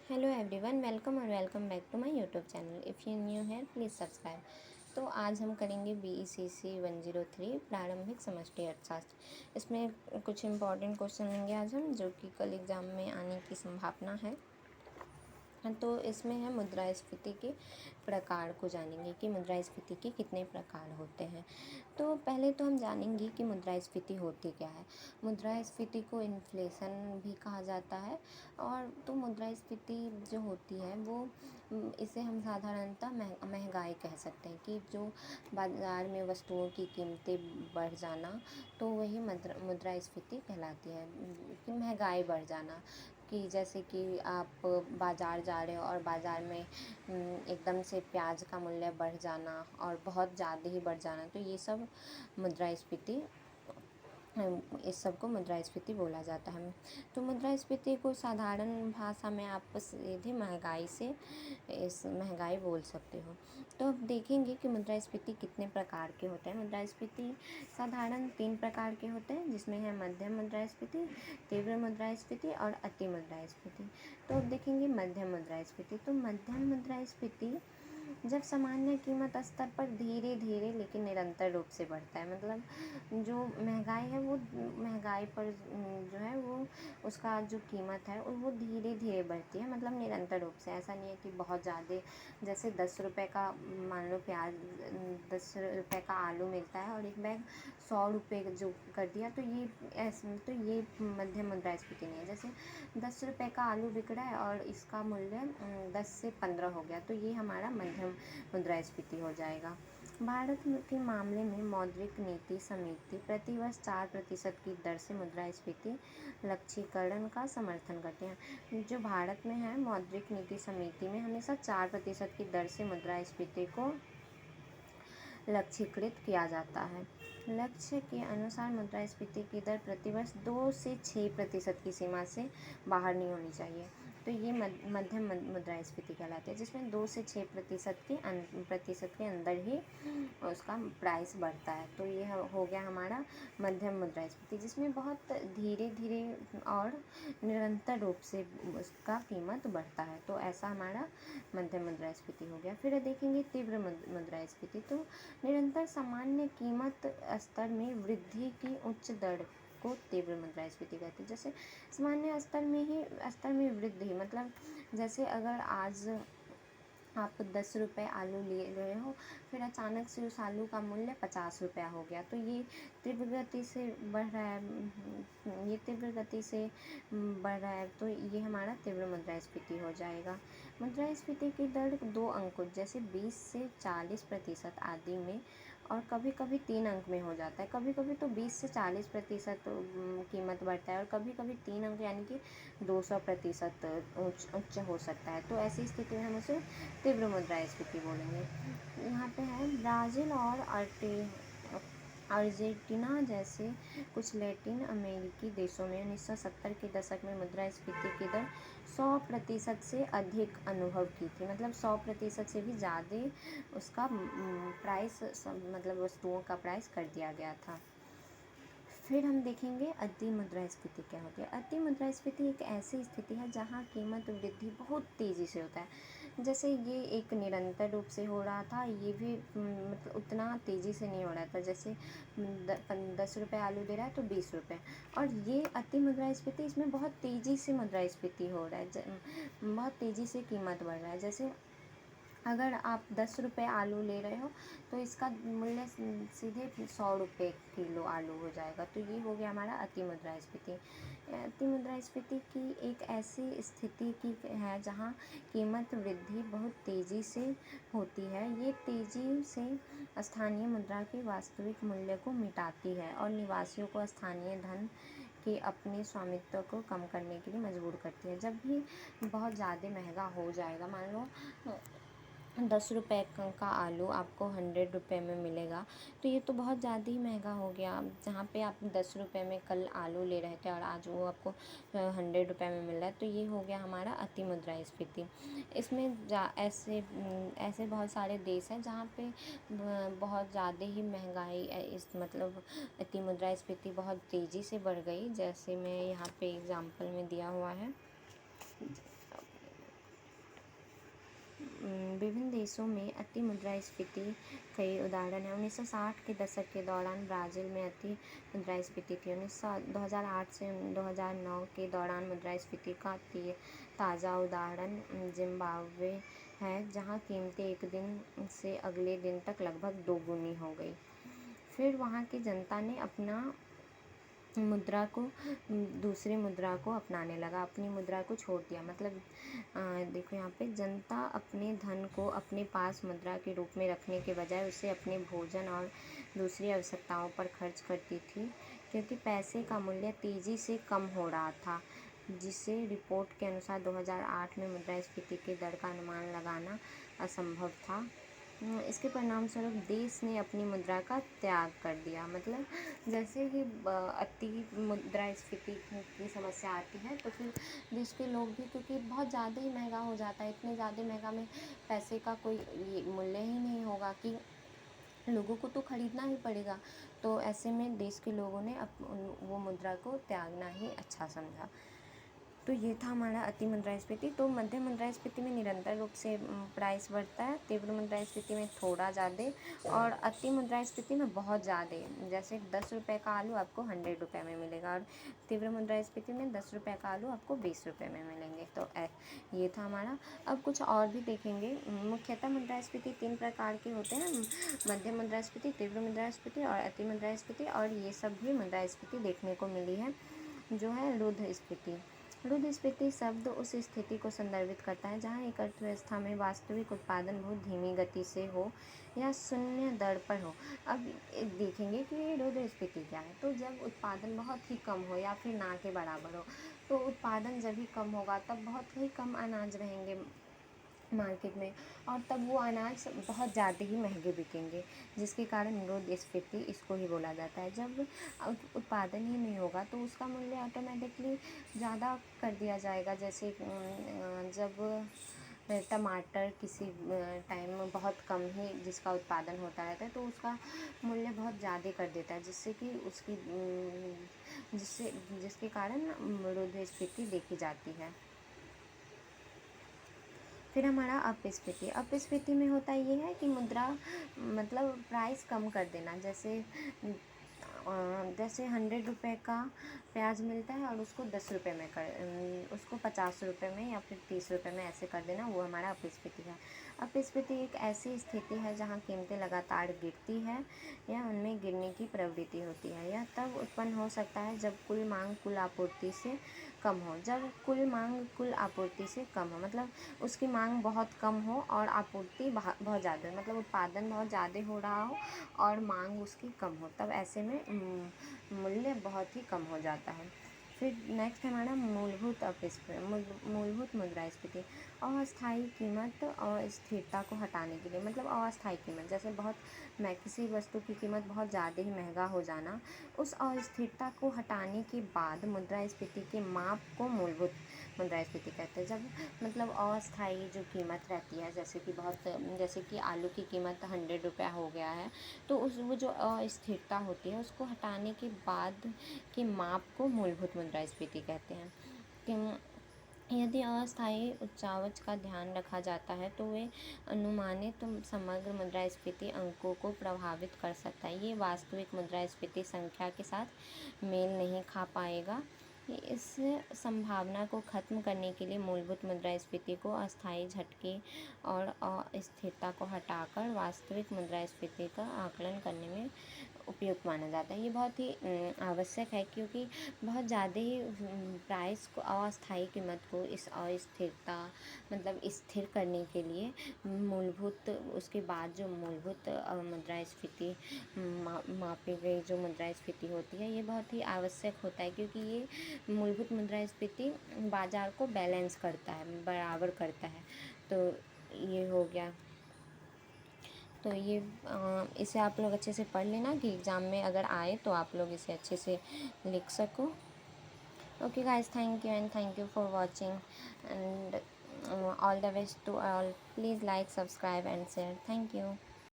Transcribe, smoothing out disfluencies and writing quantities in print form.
Hello everyone, welcome और welcome back to my YouTube channel. If you new है please subscribe. तो आज हम करेंगे BECC 103 प्रारंभिक समष्टि अर्थशास्त्र। इसमें कुछ इंपॉर्टेंट क्वेश्चन लेंगे आज हम, जो कि कल एग्ज़ाम में आने की संभावना है। तो इसमें है मुद्रास्फीति के प्रकार को जानेंगे कि मुद्रास्फीति के कितने प्रकार होते हैं। तो पहले तो हम जानेंगे कि मुद्रास्फीति होती क्या है। मुद्रास्फीति को इन्फ्लेशन भी कहा जाता है। और तो मुद्रास्फीति जो होती है वो इसे हम साधारणतः महंगाई कह सकते हैं कि जो बाज़ार में वस्तुओं की कीमतें बढ़ जाना, तो वही मुद्रास्फीति कहलाती है कि महंगाई बढ़ जाना। कि जैसे कि आप बाज़ार जा रहे हो और बाज़ार में एकदम से प्याज का मूल्य बढ़ जाना और बहुत ज़्यादा ही बढ़ जाना, तो ये सब मुद्रास्फीति इस सब को मुद्रास्फीति बोला जाता है। तो मुद्रास्फीति को साधारण भाषा में आप सीधे महंगाई बोल सकते हो। तो अब देखेंगे कि मुद्रास्फीति कितने प्रकार के होते हैं। मुद्रास्फीति साधारण 3 प्रकार के होते हैं, जिसमें है मध्यम मुद्रास्फीति, तीव्र मुद्रास्फीति और अति मुद्रास्फीति। तो अब देखेंगे मध्यम मुद्रास्फीति। तो मध्यम मुद्रास्फीति जब सामान्य कीमत स्तर पर धीरे धीरे लेकिन निरंतर रूप से बढ़ता है। मतलब जो महंगाई है वो महंगाई पर जो है वो उसका जो कीमत है वो धीरे धीरे बढ़ती है, मतलब निरंतर रूप से। ऐसा नहीं है कि बहुत ज़्यादा, जैसे 10 रुपये का मान लो प्याज, 10 रुपये का आलू मिलता है और एक बैग 100 रुपये जो कर दिया, तो ये मध्यम मुद्रास्फीति नहीं है। जैसे 10 रुपये का आलू बिक रहा है और इसका मूल्य 10 से 15 हो गया, तो ये हमारा मध्यम मुद्रास्फीति हो जाएगा। भारत के मामले में मौद्रिक नीति समिति प्रतिवर्ष 4% की दर से मुद्रास्फीति लक्ष्यीकरण का समर्थन करते हैं। जो भारत में है, मौद्रिक नीति समिति में हमेशा 4% की दर से मुद्रास्फीति को लक्ष्यीकृत किया जाता है। लक्ष्य के अनुसार मुद्रास्फीति की दर प्रतिवर्ष 2 से 6% की सीमा से बाहर नहीं होनी चाहिए। तो ये मध्यम मुद्रास्फीति कहलाती है, जिसमें 2 से 6% के अंदर ही उसका प्राइस बढ़ता है। तो ये हो गया हमारा मध्यम मुद्रास्फीति, जिसमें बहुत धीरे धीरे और निरंतर रूप से उसका कीमत बढ़ता है। तो ऐसा हमारा मध्यम मुद्रास्फीति हो गया। फिर देखेंगे तीव्र मुद्रास्फीति। तो निरंतर सामान्य कीमत स्तर में वृद्धि की उच्च दर को तीव्र मुद्रास्फीति कहते हैं। जैसे सामान्य स्तर में वृद्धि, मतलब जैसे अगर आज आप 10 रुपये आलू ले रहे हो, फिर अचानक से उस आलू का मूल्य 50 रुपया हो गया, तो ये तीव्र गति से बढ़ रहा है, तो ये हमारा तीव्र मुद्रास्फीति हो जाएगा। मुद्रास्फीति की दर 2 अंकों जैसे 20 से 40% आदि में और कभी कभी 3 अंक में हो जाता है। कभी कभी तो 20 से 40% कीमत बढ़ता है और कभी कभी 3 अंक यानी कि 200% उच्च हो सकता है। तो ऐसी स्थिति में हम उसे तीव्र मुद्रास्फीति बोलेंगे। यहाँ पे है ब्राज़ील और अर्जेंटीना जैसे कुछ लैटिन अमेरिकी देशों में 1970 के दशक में मुद्रास्फीति की दर 100% से अधिक अनुभव की थी। मतलब 100% से भी ज़्यादा उसका प्राइस, मतलब वस्तुओं का प्राइस कर दिया गया था। फिर हम देखेंगे अति मुद्रास्फीति क्या होती है। अति मुद्रास्फीति एक ऐसी स्थिति है जहाँ कीमत वृद्धि बहुत तेज़ी से होता है। जैसे ये एक निरंतर रूप से हो रहा था, ये भी मतलब उतना तेज़ी से नहीं हो रहा था। जैसे 10 रुपये आलू दे रहा है तो 20 रुपये, और ये अति मुद्रास्फीति, इसमें बहुत तेज़ी से मुद्रास्फीति हो रहा है, बहुत तेज़ी से कीमत बढ़ रहा है। जैसे अगर आप 10 रुपये आलू ले रहे हो तो इसका मूल्य सीधे 100 रुपये किलो आलू हो जाएगा। तो ये हो गया हमारा अति मुद्रास्फीति। अति मुद्रास्फीति की एक ऐसी स्थिति की है जहाँ कीमत वृद्धि बहुत तेज़ी से होती है। ये तेज़ी से स्थानीय मुद्रा के वास्तविक मूल्य को मिटाती है और निवासियों को स्थानीय धन के अपने स्वामित्व को कम करने के लिए मजबूर करती है। जब भी बहुत ज़्यादा महंगा हो जाएगा, मान लो 10 रुपये का आलू आपको 100 रुपये में मिलेगा, तो ये तो बहुत ज़्यादा ही महंगा हो गया। जहाँ पे आप 10 रुपये में कल आलू ले रहे थे और आज वो आपको 100 रुपये में मिल रहा है, तो ये हो गया हमारा अति मुद्रास्फीति। इसमें ऐसे बहुत सारे देश हैं जहाँ पे बहुत ज़्यादा ही महंगाई मतलब अति मुद्रास्फीति बहुत तेज़ी से बढ़ गई। जैसे मैं यहाँ पे एग्ज़ाम्पल में दिया हुआ है, देशों में अति मुद्रास्फीति कई उदाहरण हैं। 1960 के दशक के दौरान ब्राज़ील में अति मुद्रास्फीति थी। 2008 से 2009 के दौरान मुद्रास्फीति का ताज़ा उदाहरण जिम्बाब्वे है, जहाँ कीमतें एक दिन से अगले दिन तक लगभग दोगुनी हो गई। फिर वहाँ की जनता ने दूसरी मुद्रा को अपनाने लगा, अपनी मुद्रा को छोड़ दिया। मतलब देखो यहाँ पे जनता अपने धन को अपने पास मुद्रा के रूप में रखने के बजाय उसे अपने भोजन और दूसरी आवश्यकताओं पर खर्च करती थी, क्योंकि पैसे का मूल्य तेज़ी से कम हो रहा था, जिसे रिपोर्ट के अनुसार 2008 में मुद्रास्फीति के दर का अनुमान लगाना असंभव था। इसके परिणाम स्वरूप देश ने अपनी मुद्रा का त्याग कर दिया। मतलब जैसे ही अति मुद्रास्फीति की समस्या आती है तो फिर देश के लोग भी, क्योंकि बहुत ज़्यादा ही महंगा हो जाता है, इतने ज़्यादा महंगा में पैसे का कोई मूल्य ही नहीं होगा कि लोगों को तो ख़रीदना ही पड़ेगा। तो ऐसे में देश के लोगों ने वो मुद्रा को त्यागना ही अच्छा समझा। तो ये था हमारा अति मुद्रास्फीति। तो मध्यम मुद्रास्फीति में निरंतर रूप से प्राइस बढ़ता है, तीव्र मुद्रास्फीति में थोड़ा ज़्यादा, और अति मुद्रास्फीति में बहुत ज़्यादा। जैसे 10 रुपये का आलू आपको 100 रुपये में मिलेगा, और तीव्र मुद्रास्फीति में 10 रुपये का आलू आपको 20 रुपये में मिलेंगे। तो ये था हमारा। अब कुछ और भी देखेंगे। मुख्यतः मुद्रास्फीति 3 प्रकार के होते हैं: मध्यम मुद्रास्फीति, तीव्र मुद्रास्फीति और अति मुद्रास्फीति। और ये सब भी मुद्रास्फीति देखने को मिली है, जो है रुद्रस्फीति। रुद्रस्फीति शब्द उस स्थिति को संदर्भित करता है जहाँ एक अर्थव्यवस्था में वास्तविक उत्पादन बहुत धीमी गति से हो या शून्य दर पर हो। अब देखेंगे कि ये रुद्रस्फीति क्या है। तो जब उत्पादन बहुत ही कम हो या फिर ना के बराबर हो, तो उत्पादन जब भी कम होगा तब बहुत ही कम अनाज रहेंगे मार्केट में, और तब वो अनाज बहुत ज़्यादा ही महंगे बिकेंगे, जिसके कारण मुद्रास्फीति इसको ही बोला जाता है। जब उत्पादन ही नहीं होगा तो उसका मूल्य ऑटोमेटिकली ज़्यादा कर दिया जाएगा। जैसे जब टमाटर किसी टाइम में बहुत कम ही जिसका उत्पादन होता रहता है तो उसका मूल्य बहुत ज़्यादा कर देता है, जिसके कारण मुद्रास्फीति देखी जाती है। फिर हमारा अपस्फीति। अपस्फीति में होता ये है कि मुद्रा मतलब प्राइस कम कर देना। जैसे 100 रुपये का प्याज मिलता है और उसको 10 रुपये में उसको 50 रुपये में या फिर 30 रुपये में ऐसे कर देना, वो हमारा अपस्फीति है। अपस्फीति एक ऐसी स्थिति है जहाँ कीमतें लगातार गिरती है या उनमें गिरने की प्रवृत्ति होती है। यह तब उत्पन्न हो सकता है जब कुल मांग कुल आपूर्ति से कम हो। जब कुल मांग कुल आपूर्ति से कम हो मतलब उसकी मांग बहुत कम हो और आपूर्ति बहुत ज़्यादा हो, मतलब उत्पादन बहुत ज़्यादा हो रहा हो और मांग उसकी कम हो, तब ऐसे में मूल्य बहुत ही कम हो जाता है। फिर नेक्स्ट है हमारा मूलभूत मुद्रास्फीति। अस्थायी कीमत और स्थिरता को हटाने के लिए, मतलब अस्थायी कीमत जैसे किसी वस्तु की कीमत बहुत ज़्यादा ही महंगा हो जाना, उस अस्थिरता को हटाने के बाद मुद्रास्फीति के माप को मूलभूत मुद्रास्फीति कहते हैं। जब मतलब अस्थायी जो कीमत रहती है, जैसे कि आलू की कीमत 100 रुपया हो गया है, तो वो जो अस्थिरता होती है उसको हटाने के बाद के माप को मूलभूत मुद्रास्फीति कहते हैं। कि यदि अस्थायी उच्चावच का ध्यान रखा जाता है तो वे अनुमानित समग्र मुद्रास्फीति अंकों को प्रभावित कर सकता है। ये वास्तविक मुद्रास्फीति संख्या के साथ मेल नहीं खा पाएगा। इस संभावना को ख़त्म करने के लिए मूलभूत मुद्रास्फीति को अस्थायी झटके और अस्थिरता को हटाकर वास्तविक मुद्रास्फीति का आकलन करने में उपयुक्त माना जाता है। ये बहुत ही आवश्यक है, क्योंकि बहुत ज़्यादा ही प्राइस को अस्थायी कीमत को इस अस्थिरता मतलब स्थिर करने के लिए उसके बाद जो मूलभूत मुद्रास्फीति मापी गई जो मुद्रास्फीति होती है, ये बहुत ही आवश्यक होता है, क्योंकि ये मूलभूत मुद्रास्फीति बाज़ार को बैलेंस करता है, बराबर करता है। तो ये हो गया। तो ये इसे आप लोग अच्छे से पढ़ लेना कि एग्ज़ाम में अगर आए तो आप लोग इसे अच्छे से लिख सको। Okay guys, thank you and thank you for watching and all the best to all. Please like, subscribe and share. Thank you.